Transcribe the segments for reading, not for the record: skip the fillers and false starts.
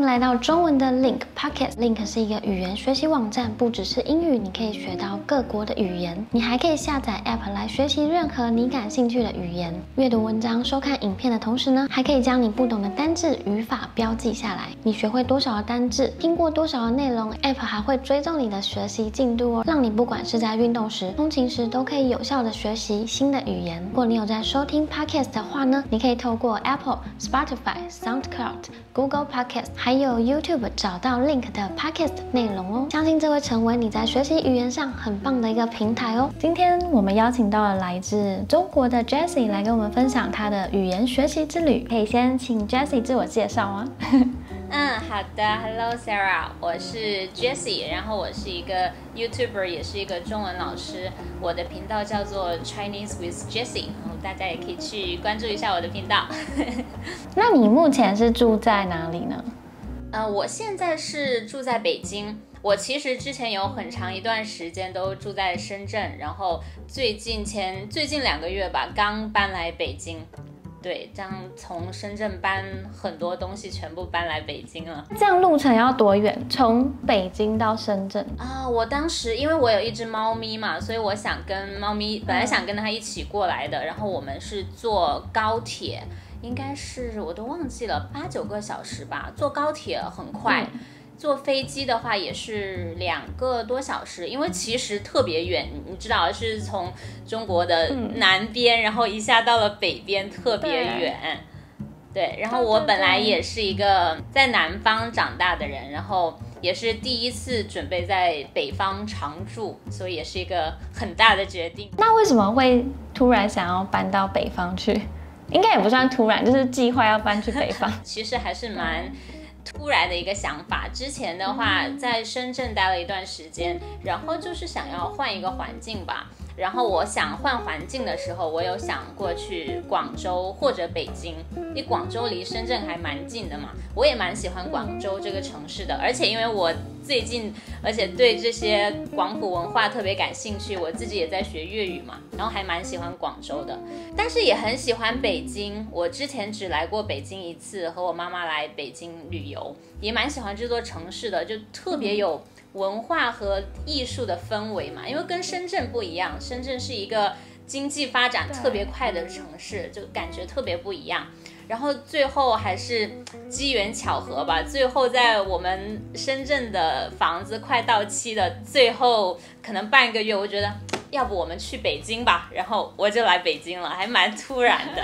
迎来到中文的 Link Podcast。Link 是一个语言学习网站，不只是英语，你可以学到各国的语言。你还可以下载 App 来学习任何你感兴趣的语言。阅读文章、收看影片的同时呢，还可以将你不懂的单字、语法标记下来。你学会多少的单字，听过多少的内容 ，App 还会追踪你的学习进度哦，让你不管是在运动时、通勤时，都可以有效的学习新的语言。如果你有在收听 Podcast 的话呢，你可以透过 Apple、Spotify、SoundCloud、Google Podcast 还有 YouTube 找到 Link 的 Podcast 内容哦。相信这会成为你在学习语言上很棒的一个平台哦。今天我们邀请到了来自中国的 Jessie 来跟我们分享她的语言学习之旅。可以先请 Jessie 自我介绍吗？好的 ，Hello Sarah， 我是 Jessie， 然后我是一个 YouTuber， 也是一个中文老师。我的频道叫做 Chinese with Jessie， 然后大家也可以去关注一下我的频道。那你目前是住在哪里呢？我现在是住在北京。我其实之前有很长一段时间都住在深圳，然后最近2个月吧，刚搬来北京。对，这样从深圳搬很多东西全部搬来北京了。这样路程要多远？从北京到深圳我当时因为我有一只猫咪嘛，所以我想跟猫咪，本来想跟它一起过来的，然后我们是坐高铁，应该是我都忘记了8-9个小时吧，坐高铁很快。坐飞机的话也是2个多小时，因为其实特别远，你知道是从中国的南边，然后一下到了北边，特别远。对，然后我本来也是一个在南方长大的人，然后也是第一次准备在北方常住，所以也是一个很大的决定。那为什么会突然想要搬到北方去？应该也不算突然，就是计划要搬去北方。其实还是蛮突然的一个想法。之前的话在深圳待了一段时间，然后就是想要换一个环境吧。然后我想换环境的时候，我有想过去广州或者北京，因为广州离深圳还蛮近的嘛，我也蛮喜欢广州这个城市的。而且因为我最近对这些广府文化特别感兴趣，我自己也在学粤语嘛，然后还蛮喜欢广州的，但是也很喜欢北京。我之前只来过北京一次，和我妈妈来北京旅游，也蛮喜欢这座城市的，就特别有文化和艺术的氛围嘛，因为跟深圳不一样，深圳是一个经济发展特别快的城市，就感觉特别不一样。然后最后还是机缘巧合吧，最后在我们深圳的房子快到期的最后可能半个月，我觉得要不我们去北京吧，然后我就来北京了，还蛮突然的。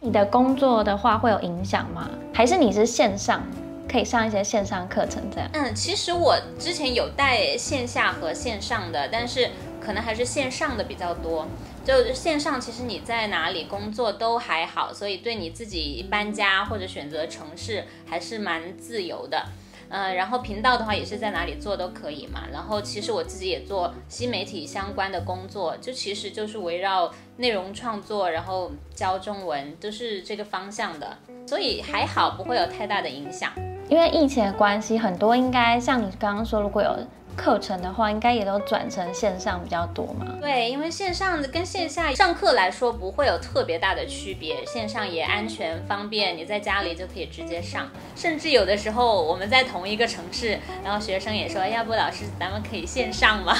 你的工作的话会有影响吗？还是你是线上？可以上一些线上课程这样。其实我之前有带线下和线上的，但是可能还是线上的比较多。就线上其实你在哪里工作都还好，所以对你自己搬家或者选择城市还是蛮自由的。然后频道的话也是在哪里做都可以嘛。然后其实我自己也做新媒体相关的工作，就其实就是围绕内容创作，然后教中文，都是这个方向的，所以还好，不会有太大的影响。因为疫情的关系，很多应该像你刚刚说，如果有课程的话，应该也都转成线上比较多嘛。对，因为线上跟线下上课来说不会有特别大的区别，线上也安全方便，你在家里就可以直接上。甚至有的时候我们在同一个城市，然后学生也说，要不老师咱们可以线上吗？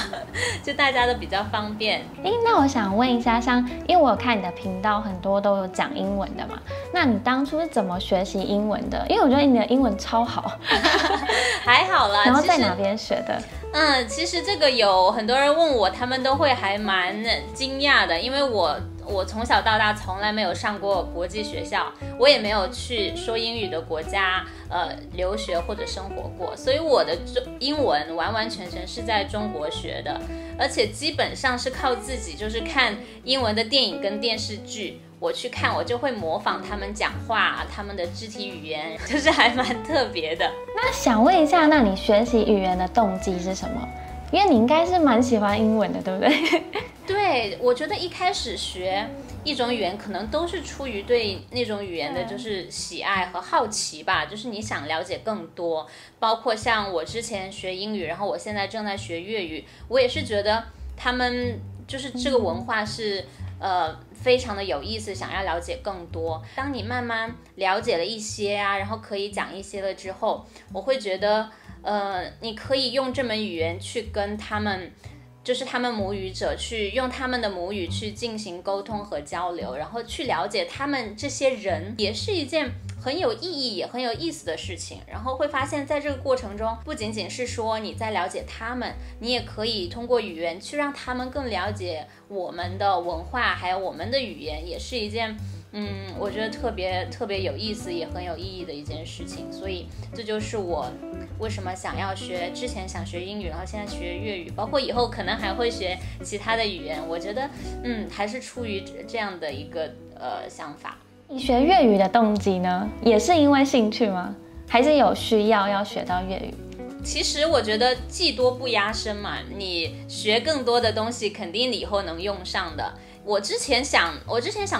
就大家都比较方便。那我想问一下，因为我有看你的频道，很多都有讲英文的嘛，那你当初是怎么学习英文的？因为我觉得你的英文超好。还好啦。然后在哪边学的？其实这个有很多人问我，他们都会还蛮惊讶的，因为我从小到大从来没有上过国际学校，我也没有去说英语的国家留学或者生活过，所以我的英文完完全全是在中国学的，而且基本上是靠自己，就是看英文的电影跟电视剧，我去看，我就会模仿他们讲话，他们的肢体语言，就是还蛮特别的。那想问一下，那你学习语言的动机是什么？因为你应该是蛮喜欢英文的，对不对？对，我觉得一开始学一种语言可能都是出于对那种语言的就是喜爱和好奇吧，就是你想了解更多。包括像我之前学英语，然后我现在正在学粤语，我也是觉得他们就是这个文化是非常的有意思，想要了解更多。当你慢慢了解了一些啊，然后可以讲一些了之后，我会觉得你可以用这门语言去跟他们，就是他们母语者，去用他们的母语去进行沟通和交流，然后去了解他们这些人，也是一件很有意义也很有意思的事情。然后会发现在这个过程中，不仅仅是说你在了解他们，你也可以通过语言去让他们更了解我们的文化还有我们的语言，也是一件我觉得特别有意思也很有意义的一件事情。所以这就是我为什么想要学，之前想学英语，然后现在学粤语，包括以后可能还会学其他的语言。我觉得还是出于这样的一个想法。你学粤语的动机呢，也是因为兴趣吗？还是有需要学到粤语？其实我觉得技多不压身嘛，你学更多的东西，肯定你以后能用上的。我之前想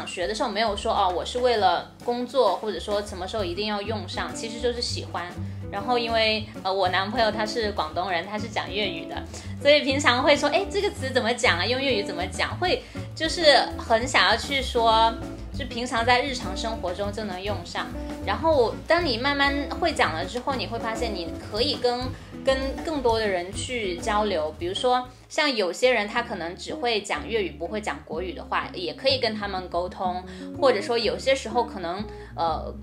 学的时候，没有说我是为了工作，或者说什么时候一定要用上，其实就是喜欢。然后因为我男朋友他是广东人，他是讲粤语的，所以平常会说这个词怎么讲啊，用粤语怎么讲，会就是很想要去说，就平常在日常生活中就能用上。然后当你慢慢会讲了之后，你会发现你可以跟更多的人去交流。比如说像有些人他可能只会讲粤语不会讲国语的话，也可以跟他们沟通。或者说有些时候可能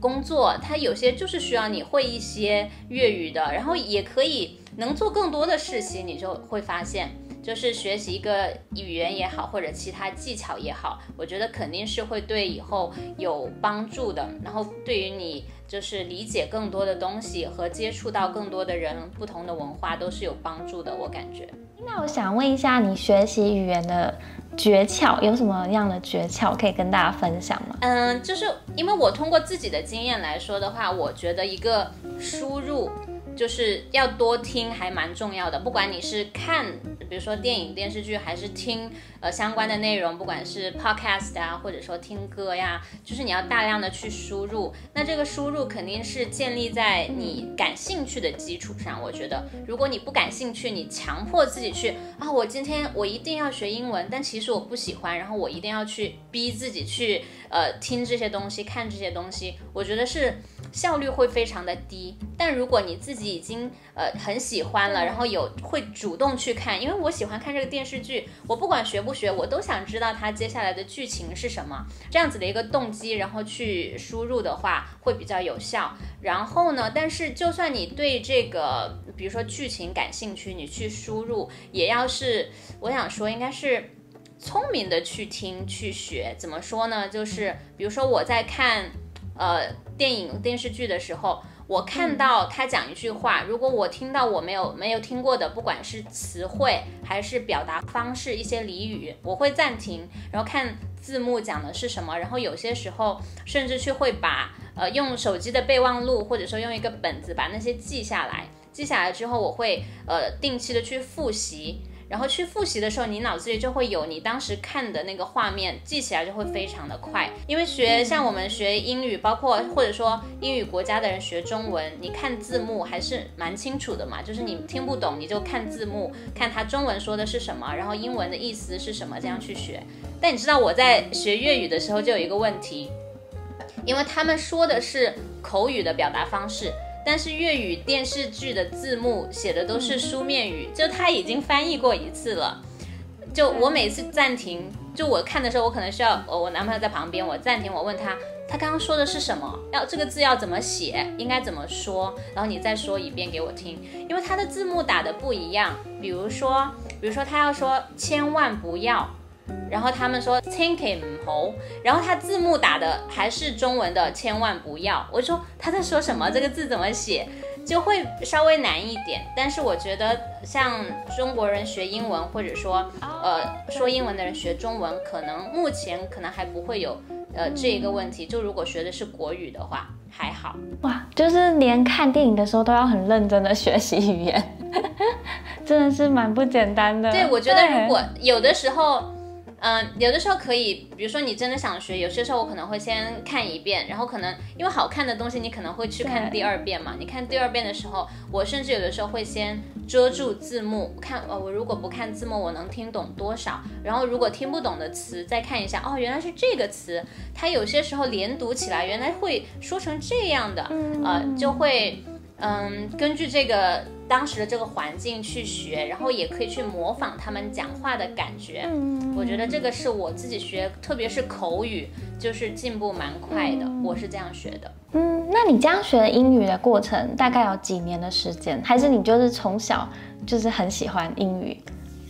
工作他有些就是需要你会一些粤语的，然后也可以能做更多的事情。你就会发现就是学习一个语言也好，或者其他技巧也好，我觉得肯定是会对以后有帮助的。然后对于你就是理解更多的东西和接触到更多的人，不同的文化都是有帮助的，我感觉。那我想问一下，你学习语言的诀窍有什么样的诀窍可以跟大家分享吗？就是因为我通过自己的经验来说的话，我觉得一个输入就是要多听还蛮重要的。不管你是看比如说电影电视剧，还是听相关的内容，不管是 podcast 啊，或者说听歌呀，就是你要大量的去输入。那这个输入肯定是建立在你感兴趣的基础上。我觉得如果你不感兴趣，你强迫自己去我今天我一定要学英文，但其实我不喜欢，然后我一定要去逼自己去听这些东西，看这些东西，我觉得是效率会非常的低。但如果你自己已经很喜欢了，然后会主动去看，因为我喜欢看这个电视剧，我不管学不学，我都想知道它接下来的剧情是什么，这样子的一个动机，然后去输入的话会比较有效。然后呢，但是就算你对这个比如说剧情感兴趣，你去输入也要是，我想说应该是聪明的去听去学。怎么说呢，就是比如说我在看电影电视剧的时候，我看到他讲一句话，如果我听到我没有听过的，不管是词汇还是表达方式，一些俚语，我会暂停，然后看字幕讲的是什么。然后有些时候甚至去会把用手机的备忘录，或者说用一个本子把那些记下来之后，我会定期的去复习。然后去复习的时候，你脑子里就会有你当时看的那个画面，记起来就会非常的快。因为像我们学英语，包括或者说英语国家的人学中文，你看字幕还是蛮清楚的嘛，就是你听不懂你就看字幕，看他中文说的是什么，然后英文的意思是什么，这样去学。但你知道我在学粤语的时候就有一个问题，因为他们说的是口语的表达方式，但是粤语电视剧的字幕写的都是书面语，就他已经翻译过一次了。就我每次暂停，就我看的时候，我可能需要我男朋友在旁边，我暂停，我问他刚刚说的是什么，这个字要怎么写，应该怎么说，然后你再说一遍给我听，因为他的字幕打的不一样。比如说他要说千万不要，然后他们说千祈唔好，然后他字幕打的还是中文的千万不要，我说他在说什么，这个字怎么写，就会稍微难一点。但是我觉得像中国人学英文，或者说说英文的人学中文，目前可能还不会有这一个问题。就如果学的是国语的话还好。哇，就是连看电影的时候都要很认真的学习语言真的是蛮不简单的。对，我觉得如果有的时候有的时候可以，比如说你真的想学，有些时候我可能会先看一遍，然后可能因为好看的东西，你可能会去看第二遍嘛。你看第二遍的时候，我甚至有的时候会先遮住字幕，看我如果不看字幕，我能听懂多少？然后如果听不懂的词，再看一下，哦，原来是这个词，它有些时候连读起来，原来会说成这样的，就会根据这个当时的这个环境去学，然后也可以去模仿他们讲话的感觉。我觉得这个是我自己学，特别是口语，就是进步蛮快的。我是这样学的。那你这样学英语的过程大概有几年的时间？还是你就是从小就是很喜欢英语，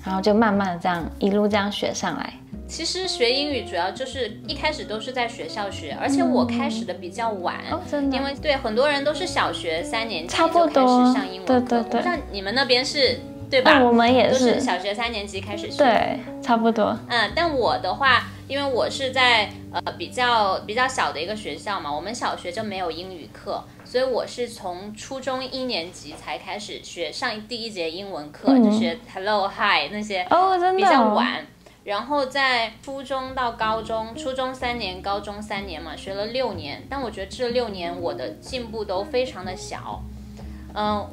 然后就慢慢的这样一路这样学上来？其实学英语主要就是一开始都是在学校学，而且我开始的比较晚，真的，因为对很多人都是小学3年级差不多就开始上英文课。对，我不知道你们那边是对吧？我们也是，都是小学3年级开始学。对，差不多。但我的话，因为我是在比较小的一个学校嘛，我们小学就没有英语课，所以我是从初中1年级才开始上第一节英文课，就学 Hello Hi 那些，真的比较晚。然后在初中到高中，初中3年，高中3年嘛，学了6年。但我觉得这6年我的进步都非常的小。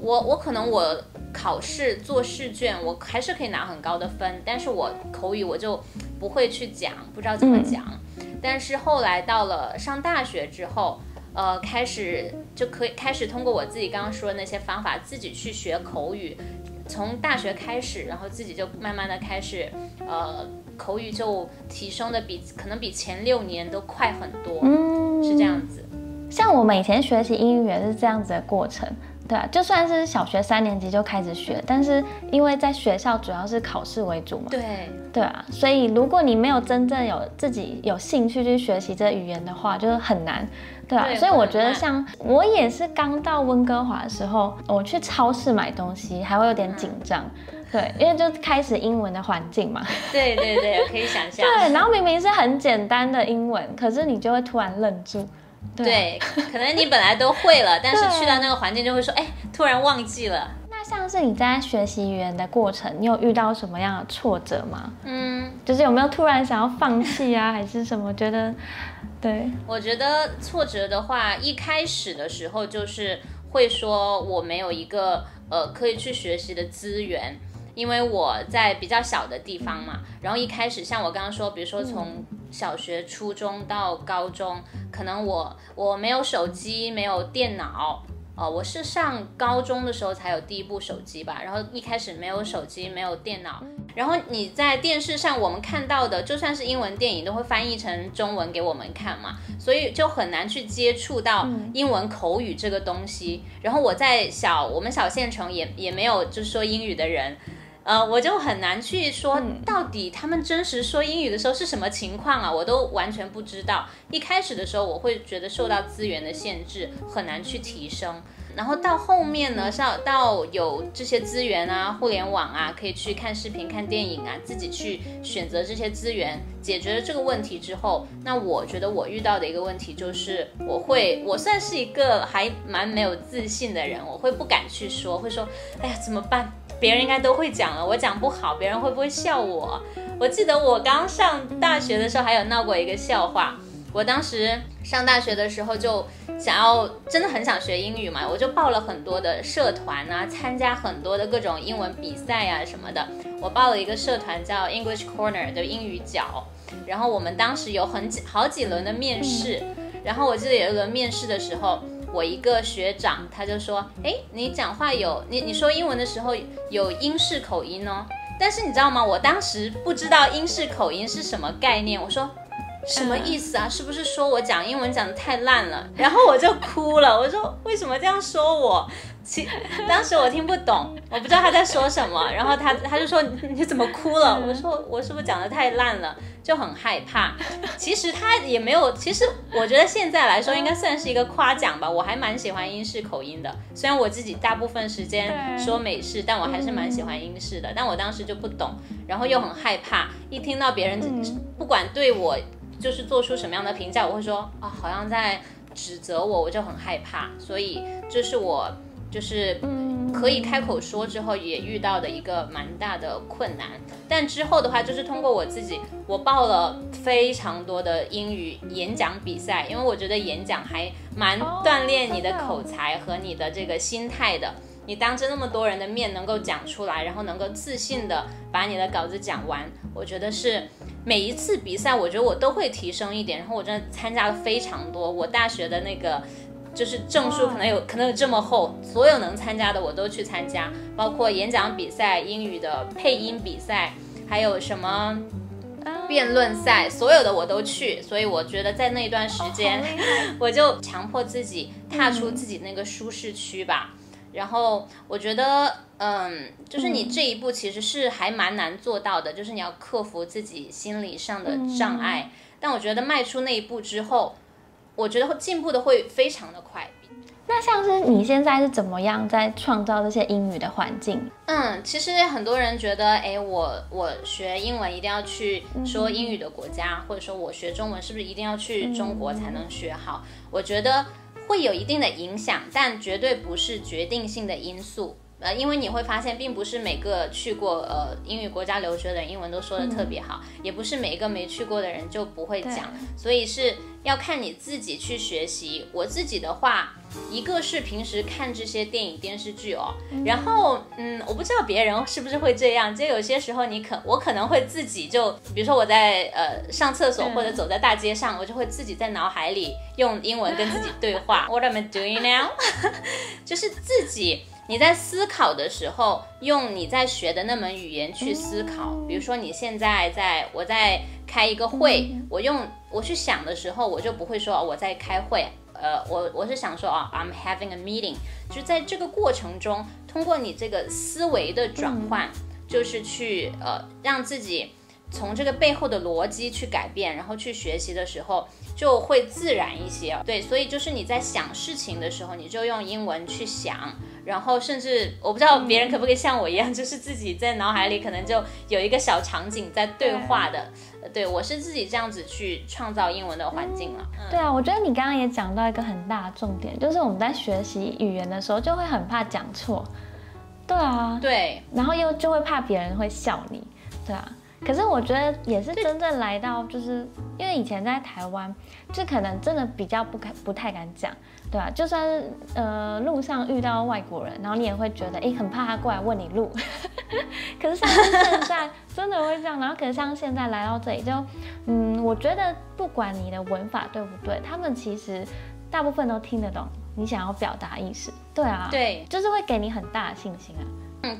我可能我考试做试卷，我还是可以拿很高的分，但是我口语我就不会去讲，不知道怎么讲。但是后来到了上大学之后，开始通过我自己刚刚说的那些方法，自己去学口语。从大学开始，然后自己就慢慢的开始，口语就提升的可能比前6年都快很多，是这样子。像我们以前学习英语也是这样子的过程，对啊，就算是小学3年级就开始学，但是因为在学校主要是考试为主嘛，对啊，所以如果你没有真正自己有兴趣去学习这语言的话，就是很难。对啊，所以我觉得像我也是刚到温哥华的时候，我去超市买东西还会有点紧张，对，因为就开始英文的环境嘛。对，可以想象。对，然后明明是很简单的英文，可是你就会突然愣住。对，可能你本来都会了，但是去到那个环境就会说，突然忘记了。那像是你在学习语言的过程，你有遇到什么样的挫折吗？就是有没有突然想要放弃啊，还是什么？觉得，对，我觉得挫折的话，一开始的时候就是会说我没有一个可以去学习的资源，因为我在比较小的地方嘛。然后一开始像我刚刚说，比如说从小学、初中到高中，可能我没有手机，没有电脑。我是上高中的时候才有第一部手机吧，然后一开始没有手机，没有电脑，然后你在电视上我们看到的，就算是英文电影都会翻译成中文给我们看嘛，所以就很难去接触到英文口语这个东西。然后我在我们小县城也没有就是说英语的人，我就很难去说到底他们真实说英语的时候是什么情况啊，我都完全不知道。一开始的时候我会觉得受到资源的限制，很难去提升。然后到后面呢，到有这些资源啊，互联网啊，可以去看视频、看电影啊，自己去选择这些资源，解决了这个问题之后，那我觉得我遇到的一个问题就是，我算是一个还蛮没有自信的人，我会不敢去说，会说，哎呀怎么办？别人应该都会讲了，我讲不好，别人会不会笑我？我记得我刚上大学的时候还有闹过一个笑话。我当时上大学的时候就真的很想学英语嘛，我就报了很多的社团啊，参加很多的各种英文比赛啊什么的。我报了一个社团叫 English Corner 的英语角，然后我们当时有好几轮的面试，然后我记得有一轮面试的时候，我一个学长他就说，你讲话你说英文的时候有英式口音哦，但是你知道吗？我当时不知道英式口音是什么概念，我说什么意思啊？是不是说我讲英文讲得太烂了？然后我就哭了，我说为什么这样说我？当时我听不懂，我不知道他在说什么，然后他就说你怎么哭了？我说我是不是讲得太烂了？就很害怕。其实他也没有，其实我觉得现在来说应该算是一个夸奖吧，我还蛮喜欢英式口音的。虽然我自己大部分时间说美式，但我还是蛮喜欢英式的。但我当时就不懂，然后又很害怕，一听到别人不管对我就是做出什么样的评价，我会说好像在指责我，我就很害怕。所以这是我就是可以开口说之后也遇到的一个蛮大的困难。但之后的话就是通过我自己，我报了非常多的英语演讲比赛，因为我觉得演讲还蛮锻炼你的口才和你的这个心态的。你当着那么多人的面能够讲出来，然后能够自信的把你的稿子讲完，我觉得是每一次比赛我觉得我都会提升一点。然后我真的参加了非常多，我大学的那个就是证书可能有这么厚，所有能参加的我都去参加，包括演讲比赛、英语的配音比赛，还有什么辩论赛，所有的我都去。所以我觉得在那一段时间我就强迫自己踏出自己那个舒适区吧。然后我觉得就是你这一步其实是还蛮难做到的，就是你要克服自己心理上的障碍。但我觉得迈出那一步之后，我觉得进步的会非常的快。那像是你现在是怎么样在创造这些英语的环境？其实很多人觉得，我学英文一定要去说英语的国家，或者说我学中文是不是一定要去中国才能学好？我觉得会有一定的影响，但绝对不是决定性的因素。因为你会发现并不是每个去过英语国家留学的人英文都说得特别好，也不是每一个没去过的人就不会讲，所以是要看你自己去学习。我自己的话，一个是平时看这些电影电视剧哦，然后我不知道别人是不是会这样，就有些时候我可能会自己就比如说我在上厕所或者走在大街上，我就会自己在脑海里用英文跟自己对话What am I doing now 就是自己你在思考的时候用你在学的那门语言去思考。比如说你现在我在开一个会，我去想的时候，我就不会说我在开会，我是想说I'm having a meeting。 就是在这个过程中，通过你这个思维的转换，就是去让自己从这个背后的逻辑去改变，然后去学习的时候就会自然一些。对，所以就是你在想事情的时候，你就用英文去想，然后甚至我不知道别人可不可以像我一样，就是自己在脑海里可能就有一个小场景在对话的。对，我是自己这样子去创造英文的环境了。对啊，我觉得你刚刚也讲到一个很大的重点，就是我们在学习语言的时候就会很怕讲错。对啊，对，然后又就会怕别人会笑你。对啊，可是我觉得也是真正来到，就是因为以前在台湾，就可能真的比较不太敢讲，对吧？就算是路上遇到外国人，然后你也会觉得很怕他过来问你路。可是像是现在真的会这样，然后可是像现在来到这里就，我觉得不管你的文法对不对，他们其实大部分都听得懂你想要表达意思。对啊，对，就是会给你很大的信心啊。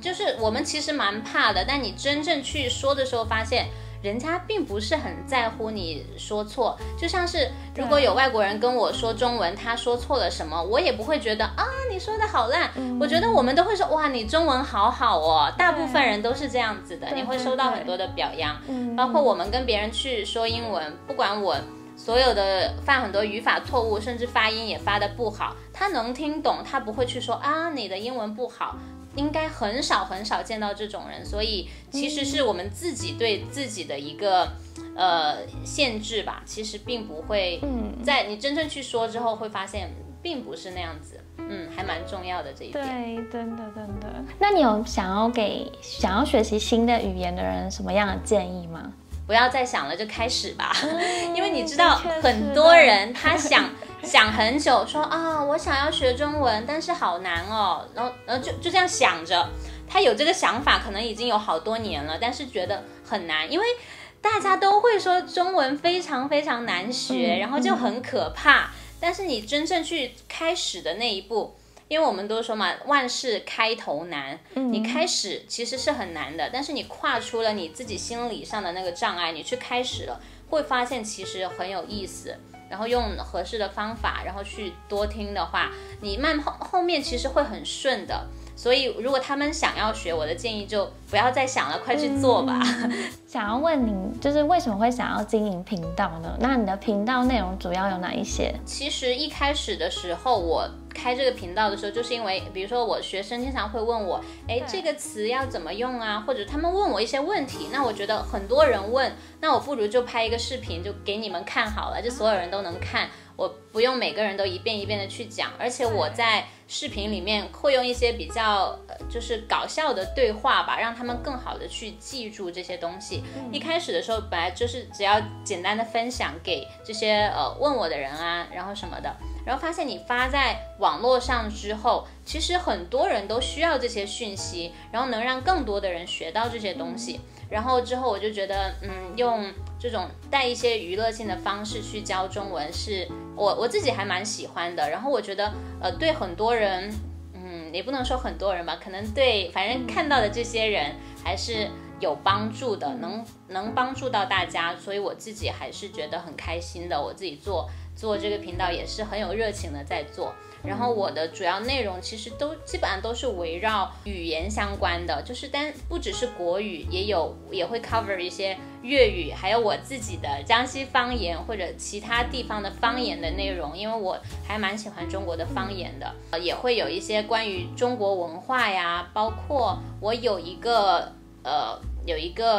就是我们其实蛮怕的，但你真正去说的时候，发现人家并不是很在乎你说错。就像是如果有外国人跟我说中文，他说错了什么，我也不会觉得你说的好烂。我觉得我们都会说哇，你中文好好哦。大部分人都是这样子的，你会收到很多的表扬。包括我们跟别人去说英文，不管我所有的犯很多语法错误，甚至发音也发得不好，他能听懂，他不会去说你的英文不好。应该很少很少见到这种人，所以其实是我们自己对自己的一个限制吧。其实并不会，在你真正去说之后，会发现并不是那样子。还蛮重要的这一点。对，真的。那你有想要学习新的语言的人什么样的建议吗？不要再想了，就开始吧。因为你知道很多人他想很久，说我想要学中文，但是好难哦。然后就这样想着，他有这个想法可能已经有好多年了，但是觉得很难，因为大家都会说中文非常非常难学，然后就很可怕。但是你真正去开始的那一步，因为我们都说嘛，万事开头难。你开始其实是很难的，但是你跨出了你自己心理上的那个障碍，你去开始了，会发现其实很有意思。然后用合适的方法，然后去多听的话，你后面其实会很顺的。所以如果他们想要学，我的建议就不要再想了，快去做吧。想要问你，就是为什么会想要经营频道呢？那你的频道内容主要有哪一些？其实一开始的时候，我开这个频道的时候，就是因为比如说我学生经常会问我，这个词要怎么用啊，或者他们问我一些问题，那我觉得很多人问，那我不如就拍一个视频就给你们看好了，就所有人都能看。我不用每个人都一遍一遍的去讲，而且我在视频里面会用一些比较就是搞笑的对话吧，让他们更好的去记住这些东西。一开始的时候本来就是只要简单的分享给这些问我的人啊，然后什么的，然后发现你发在网络上之后，其实很多人都需要这些讯息，然后能让更多的人学到这些东西。然后之后我就觉得用这种带一些娱乐性的方式去教中文是我自己还蛮喜欢的。然后我觉得对很多人也不能说很多人吧，可能对反正看到的这些人还是有帮助的，能帮助到大家，所以我自己还是觉得很开心的。我自己做这个频道也是很有热情的在做，然后我的主要内容其实基本上都是围绕语言相关的，就是不只是国语，也会 cover 一些粤语，还有我自己的江西方言或者其他地方的方言的内容，因为我还蛮喜欢中国的方言的，也会有一些关于中国文化呀，包括我有一个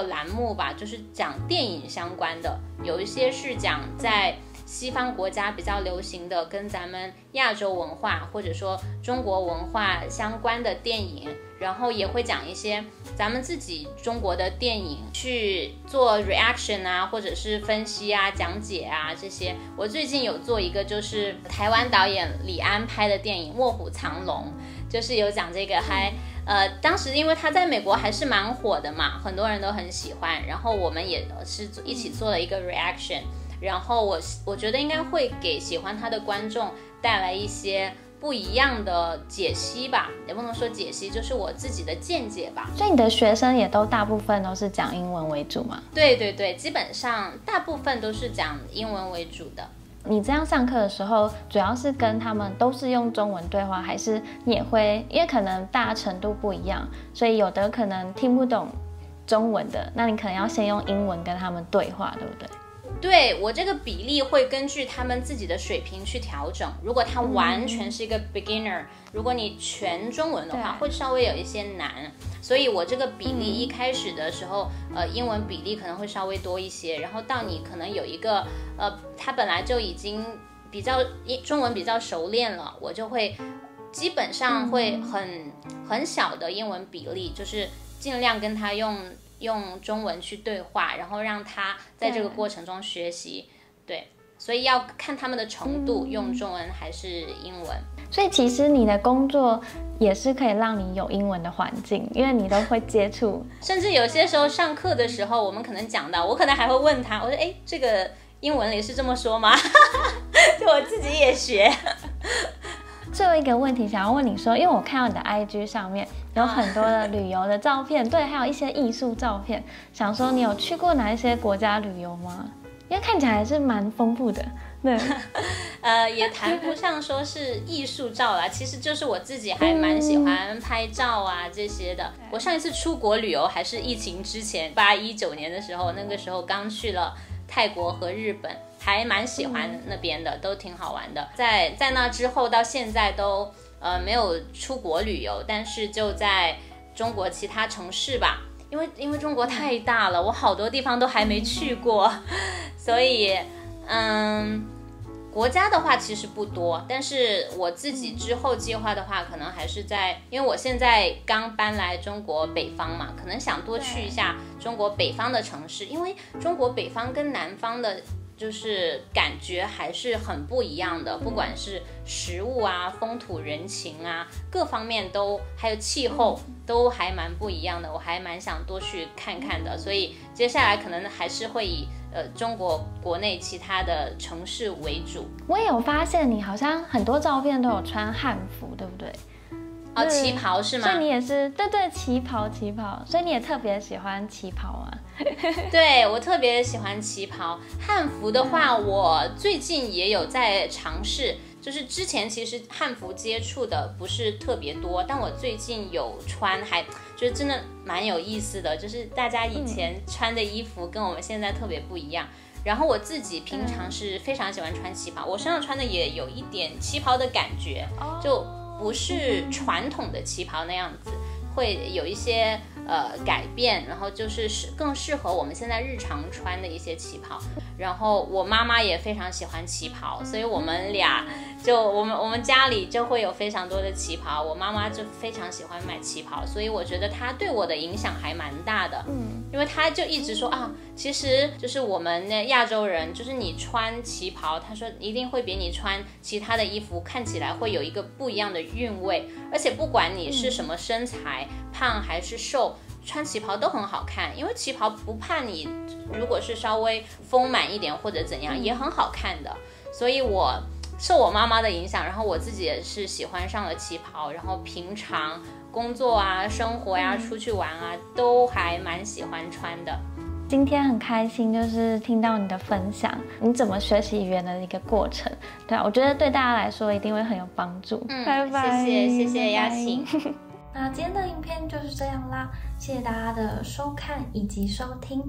栏目吧，就是讲电影相关的，有一些是讲在西方国家比较流行的跟咱们亚洲文化或者说中国文化相关的电影，然后也会讲一些咱们自己中国的电影去做 reaction 啊，或者是分析啊、讲解啊这些。我最近有做一个就是台湾导演李安拍的电影《卧虎藏龙》，就是有讲这个当时因为他在美国还是蛮火的嘛，很多人都很喜欢，然后我们也是一起做了一个 reaction，然后我觉得应该会给喜欢他的观众带来一些不一样的解析吧，也不能说解析，就是我自己的见解吧。所以你的学生也大部分都是讲英文为主吗？对对对，基本上大部分都是讲英文为主的。你这样上课的时候，主要是跟他们都是用中文对话，还是你也会，因为可能大家程度不一样，所以有的可能听不懂中文的，那你可能要先用英文跟他们对话，对不对？对，我这个比例会根据他们自己的水平去调整。如果他完全是一个 beginner，如果你全中文的话，会稍微有一些难。所以我这个比例一开始的时候，英文比例可能会稍微多一些。然后到你可能有一个，他本来就已经中文比较熟练了，我就会基本上会很小的英文比例，就是尽量跟他用中文去对话，然后让他在这个过程中学习。对，所以要看他们的程度，用中文还是英文。所以其实你的工作也是可以让你有英文的环境，因为你都会接触。甚至有些时候上课的时候，我们可能讲到，我可能还会问他，我说这个英文里是这么说吗？就我自己也学。最后一个问题想要问你说，因为我看到你的 IG 上面有很多的旅游的照片，对，还有一些艺术照片，想说你有去过哪一些国家旅游吗？因为看起来还是蛮丰富的。对，也谈不上说是艺术照啦，其实就是我自己还蛮喜欢拍照啊这些的。我上一次出国旅游还是疫情之前，19年的时候，那个时候刚去了泰国和日本，还蛮喜欢那边的，都挺好玩的。在那之后到现在都没有出国旅游，但是就在中国其他城市吧，因为中国太大了，我好多地方都还没去过，所以国家的话其实不多，但是我自己之后计划的话，可能还是因为我现在刚搬来中国北方嘛，可能想多去一下中国北方的城市，因为中国北方跟南方的就是感觉还是很不一样的，不管是食物啊、风土人情啊，各方面还有气候都还蛮不一样的，我还蛮想多去看看的，所以接下来可能还是会以中国国内其他的城市为主。我也有发现你好像很多照片都有穿汉服，对不对？旗袍是吗？所以你也是，对，旗袍，所以你也特别喜欢旗袍啊？对，我特别喜欢旗袍。汉服的话，我最近也有在尝试，就是之前其实汉服接触的不是特别多，但我最近有穿，还就是真的蛮有意思的，就是大家以前穿的衣服跟我们现在特别不一样。然后我自己平常是非常喜欢穿旗袍，我身上穿的也有一点旗袍的感觉，就不是传统的旗袍那样子，会有一些改变，然后就是更适合我们现在日常穿的一些旗袍。然后我妈妈也非常喜欢旗袍，所以我们俩我们家里就会有非常多的旗袍。我妈妈就非常喜欢买旗袍，所以我觉得她对我的影响还蛮大的。因为她就一直说啊，其实就是我们亚洲人，就是你穿旗袍，她说一定会比你穿其他的衣服看起来会有一个不一样的韵味，而且不管你是什么身材，胖还是瘦，穿旗袍都很好看，因为旗袍不怕你如果是稍微丰满一点或者怎样，也很好看的。所以我受我妈妈的影响，然后我自己也是喜欢上了旗袍，然后平常工作啊、生活呀、出去玩啊，都还蛮喜欢穿的。今天很开心，就是听到你的分享，你怎么学习语言的一个过程。对啊，我觉得对大家来说一定会很有帮助。拜拜，谢谢邀请。那今天的影片就是这样啦，谢谢大家的收看以及收听。